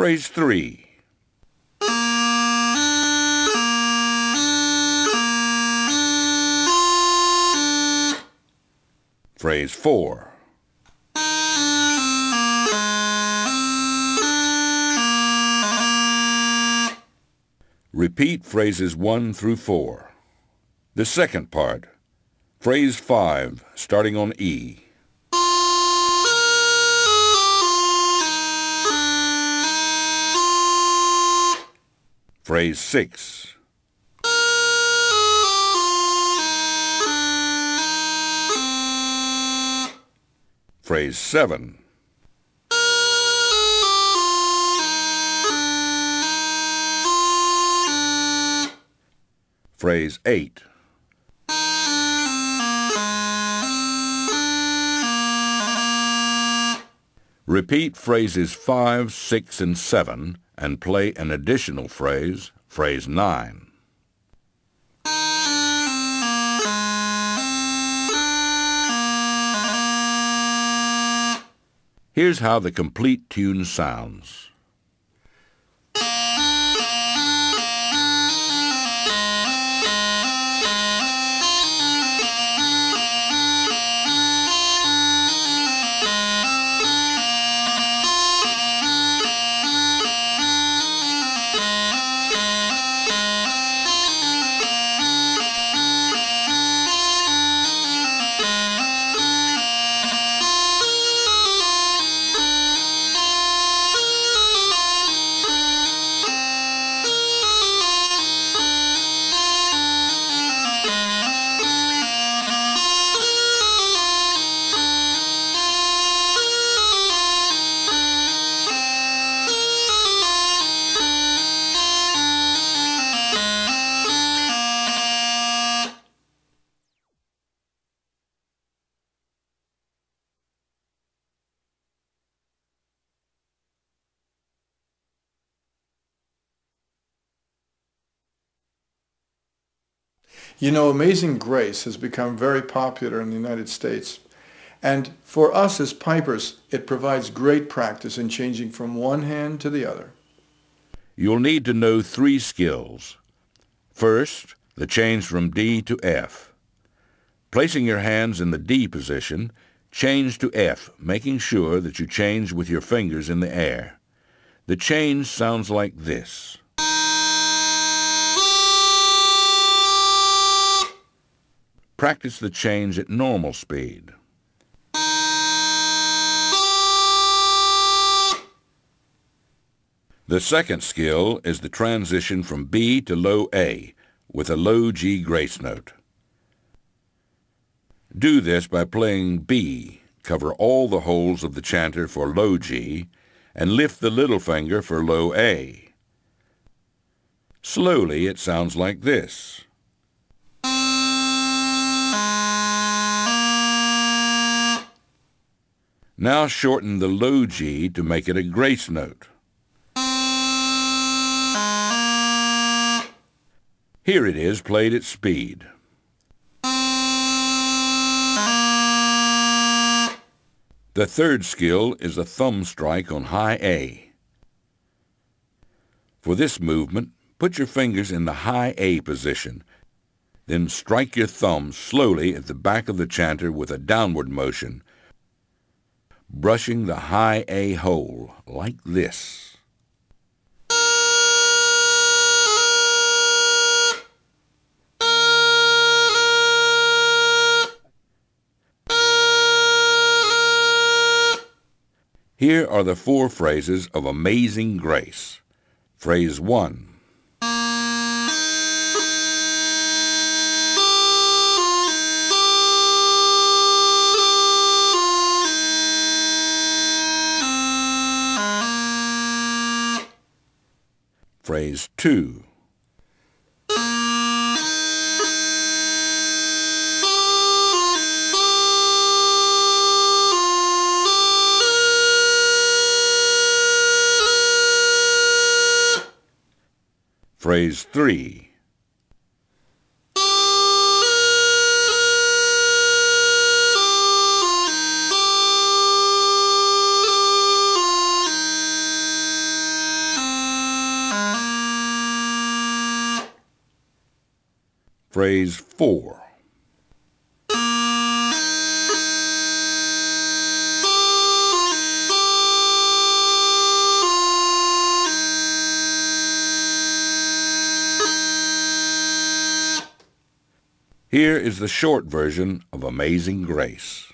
Phrase 3. Phrase 4. Repeat phrases 1 through 4. The second part. Phrase 5, starting on E. Phrase 6. Phrase 7. Phrase 8. Repeat phrases 5, 6, and 7 and play an additional phrase, phrase 9. Here's how the complete tune sounds. You know, Amazing Grace has become very popular in the United States. And for us as pipers, it provides great practice in changing from one hand to the other. You'll need to know 3 skills. First, the change from D to F. Placing your hands in the D position, change to F, making sure that you change with your fingers in the air. The change sounds like this. Practice the change at normal speed. The second skill is the transition from B to low A with a low G grace note. Do this by playing B, cover all the holes of the chanter for low G, and lift the little finger for low A. Slowly it sounds like this. Now shorten the low G to make it a grace note. Here it is played at speed. The third skill is a thumb strike on high A. For this movement, put your fingers in the high A position, then strike your thumb slowly at the back of the chanter with a downward motion, brushing the high A hole like this. Here are the 4 phrases of Amazing Grace. Phrase 1. Phrase 2. Phrase 3. Phrase 4. Here is the short version of Amazing Grace.